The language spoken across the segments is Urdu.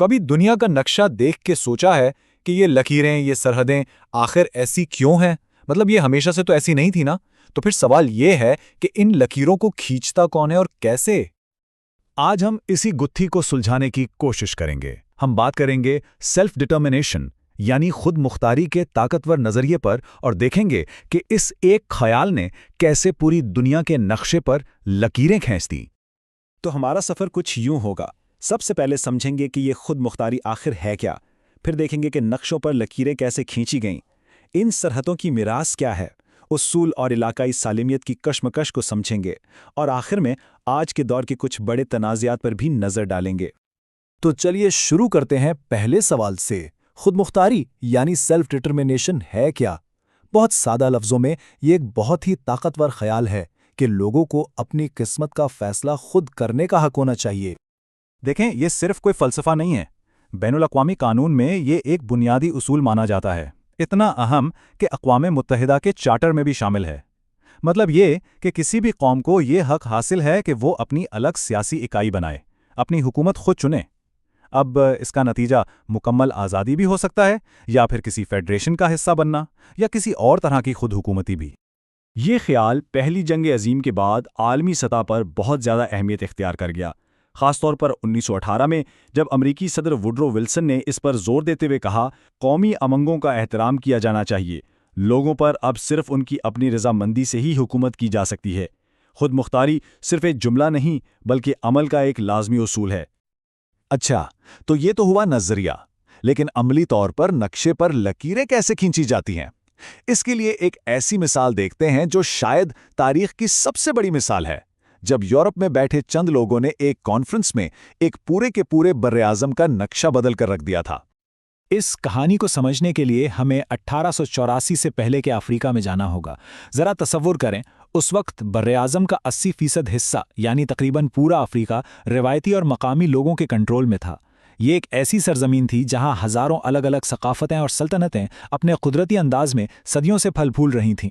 کبھی دنیا کا نقشہ دیکھ کے سوچا ہے کہ یہ لکیریں، یہ سرحدیں آخر ایسی کیوں ہیں؟ مطلب یہ ہمیشہ سے تو ایسی نہیں تھی نا؟ تو پھر سوال یہ ہے کہ ان لکیروں کو کھینچتا کون ہے اور کیسے؟ آج ہم اسی گتھی کو سلجھانے کی کوشش کریں گے۔ ہم بات کریں گے سیلف ڈٹرمنیشن یعنی خود مختاری کے طاقتور نظریے پر، اور دیکھیں گے کہ اس ایک خیال نے کیسے پوری دنیا کے نقشے پر لکیریں کھینچ دیں۔ تو ہمارا سفر کچھ یوں ہوگا۔ سب سے پہلے سمجھیں گے کہ یہ خود مختاری آخر ہے کیا، پھر دیکھیں گے کہ نقشوں پر لکیریں کیسے کھینچی گئیں، ان سرحدوں کی میراث کیا ہے، اصول اور علاقائی سالمیت کی کشمکش کو سمجھیں گے، اور آخر میں آج کے دور کے کچھ بڑے تنازعات پر بھی نظر ڈالیں گے۔ تو چلیے شروع کرتے ہیں پہلے سوال سے۔ خود مختاری یعنی سیلف ڈٹرمنیشن ہے کیا؟ بہت سادہ لفظوں میں یہ ایک بہت ہی طاقتور خیال ہے کہ لوگوں کو اپنی قسمت کا فیصلہ خود کرنے کا حق ہونا چاہیے۔ دیکھیں، یہ صرف کوئی فلسفہ نہیں ہے، بین الاقوامی قانون میں یہ ایک بنیادی اصول مانا جاتا ہے، اتنا اہم کہ اقوام متحدہ کے چارٹر میں بھی شامل ہے۔ مطلب یہ کہ کسی بھی قوم کو یہ حق حاصل ہے کہ وہ اپنی الگ سیاسی اکائی بنائے، اپنی حکومت خود چنے۔ اب اس کا نتیجہ مکمل آزادی بھی ہو سکتا ہے، یا پھر کسی فیڈریشن کا حصہ بننا، یا کسی اور طرح کی خود حکومتی بھی۔ یہ خیال پہلی جنگ عظیم کے بعد عالمی سطح پر بہت زیادہ اہمیت اختیار کر گیا، خاص طور پر 1918 میں جب امریکی صدر ووڈرو ولسن نے اس پر زور دیتے ہوئے کہا، قومی امنگوں کا احترام کیا جانا چاہیے، لوگوں پر اب صرف ان کی اپنی رضامندی سے ہی حکومت کی جا سکتی ہے۔ خود مختاری صرف ایک جملہ نہیں بلکہ عمل کا ایک لازمی اصول ہے۔ اچھا، تو یہ تو ہوا نظریہ، لیکن عملی طور پر نقشے پر لکیریں کیسے کھینچی جاتی ہیں؟ اس کے لیے ایک ایسی مثال دیکھتے ہیں جو شاید تاریخ کی سب سے بڑی مثال ہے، جب یورپ میں بیٹھے چند لوگوں نے ایک کانفرنس میں ایک پورے کے پورے براعظم کا نقشہ بدل کر رکھ دیا تھا۔ اس کہانی کو سمجھنے کے لیے ہمیں 1884 سے پہلے کے افریقہ میں جانا ہوگا۔ ذرا تصور کریں، اس وقت براعظم کا 80% حصہ یعنی تقریباً پورا افریقہ روایتی اور مقامی لوگوں کے کنٹرول میں تھا۔ یہ ایک ایسی سرزمین تھی جہاں ہزاروں الگ الگ ثقافتیں اور سلطنتیں اپنے قدرتی انداز میں صدیوں سے پھل پھول رہی تھیں۔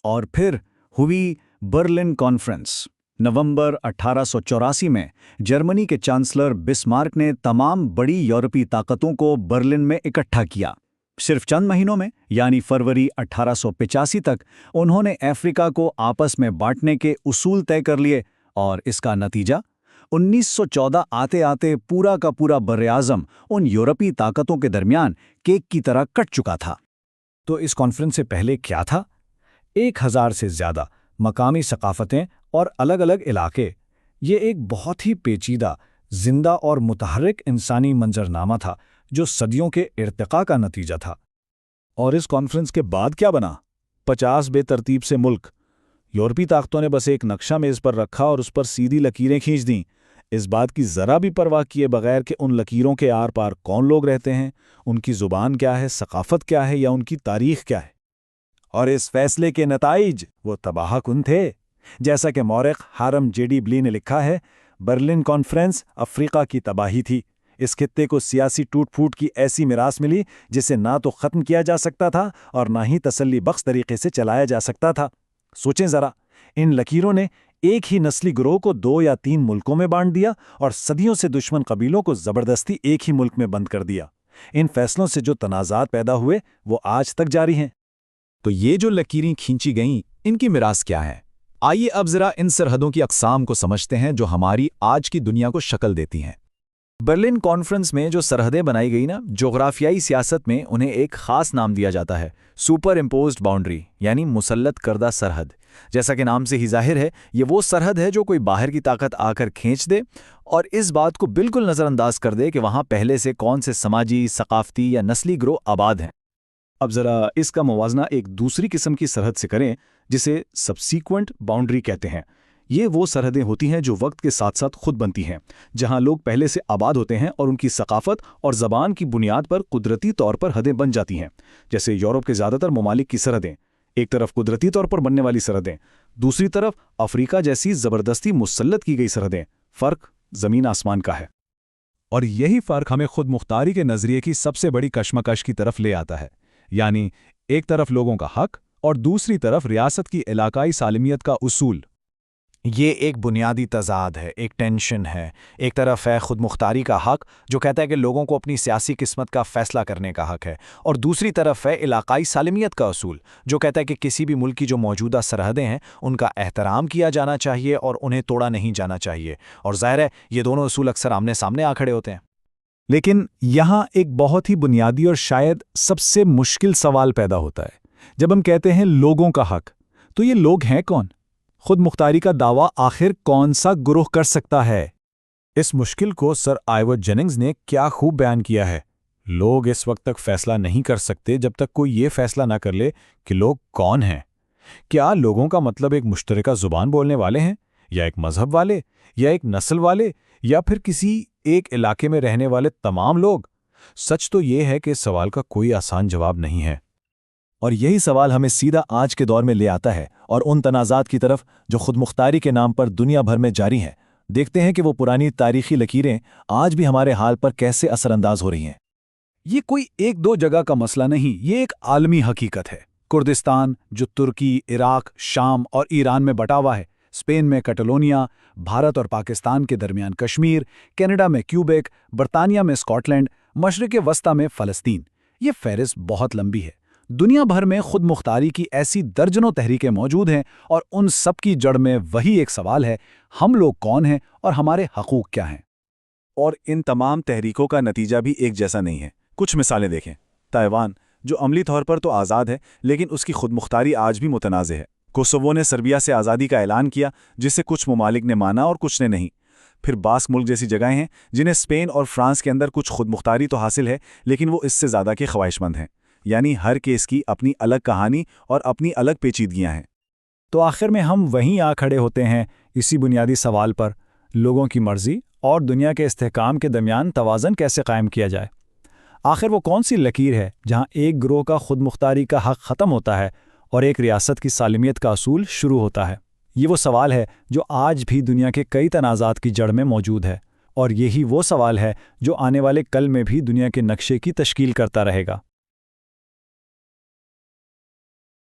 اور پھر ہوئی برلن کانفرنس۔ نومبر 1884 میں جرمنی کے چانسلر بسمارک نے تمام بڑی یورپی طاقتوں کو برلن میں اکٹھا کیا۔ صرف چند مہینوں میں یعنی فروری 1885 تک انہوں نے افریقہ کو آپس میں بانٹنے کے اصول طے کر لیے، اور اس کا نتیجہ 1914 آتے آتے پورا کا پورا براعظم ان یورپی طاقتوں کے درمیان کیک کی طرح کٹ چکا تھا۔ تو اس کانفرنس سے پہلے کیا تھا؟ 1000 سے زیادہ مقامی ثقافتیں اور الگ الگ علاقے۔ یہ ایک بہت ہی پیچیدہ، زندہ اور متحرک انسانی منظرنامہ تھا جو صدیوں کے ارتقاء کا نتیجہ تھا۔ اور اس کانفرنس کے بعد کیا بنا؟ 50 بے ترتیب سے ملک۔ یورپی طاقتوں نے بس ایک نقشہ میز پر رکھا اور اس پر سیدھی لکیریں کھینچ دیں، اس بات کی ذرا بھی پرواہ کیے بغیر کہ ان لکیروں کے آر پار کون لوگ رہتے ہیں، ان کی زبان کیا ہے، ثقافت کیا ہے، یا ان کی تاریخ کیا ہے۔ اور اس فیصلے کے نتائج وہ تباہ کن تھے۔ جیسا کہ مورخ ہارم جے ڈی بلی نے لکھا ہے، برلن کانفرنس افریقہ کی تباہی تھی۔ اس خطے کو سیاسی ٹوٹ پھوٹ کی ایسی میراث ملی جسے نہ تو ختم کیا جا سکتا تھا اور نہ ہی تسلی بخش طریقے سے چلایا جا سکتا تھا۔ سوچیں ذرا، ان لکیروں نے ایک ہی نسلی گروہ کو 2 یا 3 ملکوں میں بانٹ دیا اور صدیوں سے دشمن قبیلوں کو زبردستی ایک ہی ملک میں بند کر دیا۔ ان فیصلوں سے جو تنازعات پیدا ہوئے وہ آج تک جاری ہیں۔ تو یہ جو لکیریں کھینچی گئیں، ان کی میراث کیا ہے؟ آئیے اب ذرا ان سرحدوں کی اقسام کو سمجھتے ہیں جو ہماری آج کی دنیا کو شکل دیتی ہیں۔ برلن کانفرنس میں جو سرحدیں بنائی گئی نا، جغرافیائی سیاست میں انہیں ایک خاص نام دیا جاتا ہے، سپر امپوزڈ باؤنڈری یعنی مسلط کردہ سرحد۔ جیسا کہ نام سے ہی ظاہر ہے، یہ وہ سرحد ہے جو کوئی باہر کی طاقت آ کر کھینچ دے اور اس بات کو بالکل نظر انداز کر دے کہ وہاں پہلے سے کون سے سماجی، ثقافتی یا نسلی گروہ آباد ہیں۔ اب ذرا اس کا موازنہ ایک دوسری قسم کی سرحد سے کریں جسے سبسیکوینٹ باؤنڈری کہتے ہیں۔ یہ وہ سرحدیں ہوتی ہیں جو وقت کے ساتھ ساتھ خود بنتی ہیں، جہاں لوگ پہلے سے آباد ہوتے ہیں اور ان کی ثقافت اور زبان کی بنیاد پر قدرتی طور پر حدیں بن جاتی ہیں۔ جیسے یورپ کے زیادہ تر ممالک کی سرحدیں، ایک طرف قدرتی طور پر بننے والی سرحدیں، دوسری طرف افریقہ جیسی زبردستی مسلط کی گئی سرحدیں۔ فرق زمین آسمان کا ہے۔ اور یہی فرق ہمیں خود مختاری کے نظریے کی سب سے بڑی کشمکش کی طرف لے آتا ہے، یعنی ایک طرف لوگوں کا حق اور دوسری طرف ریاست کی علاقائی سالمیت کا اصول۔ یہ ایک بنیادی تضاد ہے، ایک ٹینشن ہے۔ ایک طرف ہے خود مختاری کا حق جو کہتا ہے کہ لوگوں کو اپنی سیاسی قسمت کا فیصلہ کرنے کا حق ہے، اور دوسری طرف ہے علاقائی سالمیت کا اصول جو کہتا ہے کہ کسی بھی ملک کی جو موجودہ سرحدیں ہیں ان کا احترام کیا جانا چاہیے اور انہیں توڑا نہیں جانا چاہیے، اور ظاہر ہے یہ دونوں اصول اکثر آمنے سامنے آ کھڑے ہوتے ہیں۔ لیکن یہاں ایک بہت ہی بنیادی اور شاید سب سے مشکل سوال پیدا ہوتا ہے۔ جب ہم کہتے ہیں لوگوں کا حق، تو یہ لوگ ہیں کون؟ خود مختاری کا دعویٰ آخر کون سا گروہ کر سکتا ہے؟ اس مشکل کو سر آئیور جیننگز نے کیا خوب بیان کیا ہے۔ لوگ اس وقت تک فیصلہ نہیں کر سکتے جب تک کوئی یہ فیصلہ نہ کر لے کہ لوگ کون ہیں۔ کیا لوگوں کا مطلب ایک مشترکہ زبان بولنے والے ہیں، یا ایک مذہب والے، یا ایک نسل والے، یا پھر کسی ایک علاقے میں رہنے والے تمام لوگ؟ سچ تو یہ ہے کہ اس سوال کا کوئی آسان جواب نہیں ہے۔ اور یہی سوال ہمیں سیدھا آج کے دور میں لے آتا ہے اور ان تنازعات کی طرف جو خود مختاری کے نام پر دنیا بھر میں جاری ہیں۔ دیکھتے ہیں کہ وہ پرانی تاریخی لکیریں آج بھی ہمارے حال پر کیسے اثر انداز ہو رہی ہیں۔ یہ کوئی ایک دو جگہ کا مسئلہ نہیں، یہ ایک عالمی حقیقت ہے۔ کردستان جو ترکی، عراق، شام اور ایران میں بٹا ہوا ہے، اسپین میں کٹالونیا، بھارت اور پاکستان کے درمیان کشمیر، کینیڈا میں کیوبیک، برطانیہ میں اسکاٹ لینڈ، مشرق وسطیٰ میں فلسطین، یہ فہرست بہت لمبی ہے۔ دنیا بھر میں خود مختاری کی ایسی درجنوں تحریکیں موجود ہیں، اور ان سب کی جڑ میں وہی ایک سوال ہے: ہم لوگ کون ہیں اور ہمارے حقوق کیا ہیں؟ اور ان تمام تحریکوں کا نتیجہ بھی ایک جیسا نہیں ہے۔ کچھ مثالیں دیکھیں۔ تائیوان جو عملی طور پر تو آزاد ہے، لیکن اس کی خود مختاری آج بھی متنازع ہے۔ کوسوو نے سربیا سے آزادی کا اعلان کیا، جسے کچھ ممالک نے مانا اور کچھ نے نہیں۔ پھر باسک ملک جیسی جگہیں ہیں جنہیں اسپین اور فرانس کے اندر کچھ خود مختاری تو حاصل ہے، لیکن وہ اس سے زیادہ کے خواہش مند ہیں۔ یعنی ہر کیس کی اپنی الگ کہانی اور اپنی الگ پیچیدگیاں ہیں۔ تو آخر میں ہم وہیں آ کھڑے ہوتے ہیں، اسی بنیادی سوال پر: لوگوں کی مرضی اور دنیا کے استحکام کے درمیان توازن کیسے قائم کیا جائے؟ آخر وہ کون سی لکیر ہے جہاں ایک گروہ کا خود مختاری کا حق ختم ہوتا ہے اور ایک ریاست کی سالمیت کا اصول شروع ہوتا ہے؟ یہ وہ سوال ہے جو آج بھی دنیا کے کئی تنازعات کی جڑ میں موجود ہے، اور یہی وہ سوال ہے جو آنے والے کل میں بھی دنیا کے نقشے کی تشکیل کرتا رہے گا۔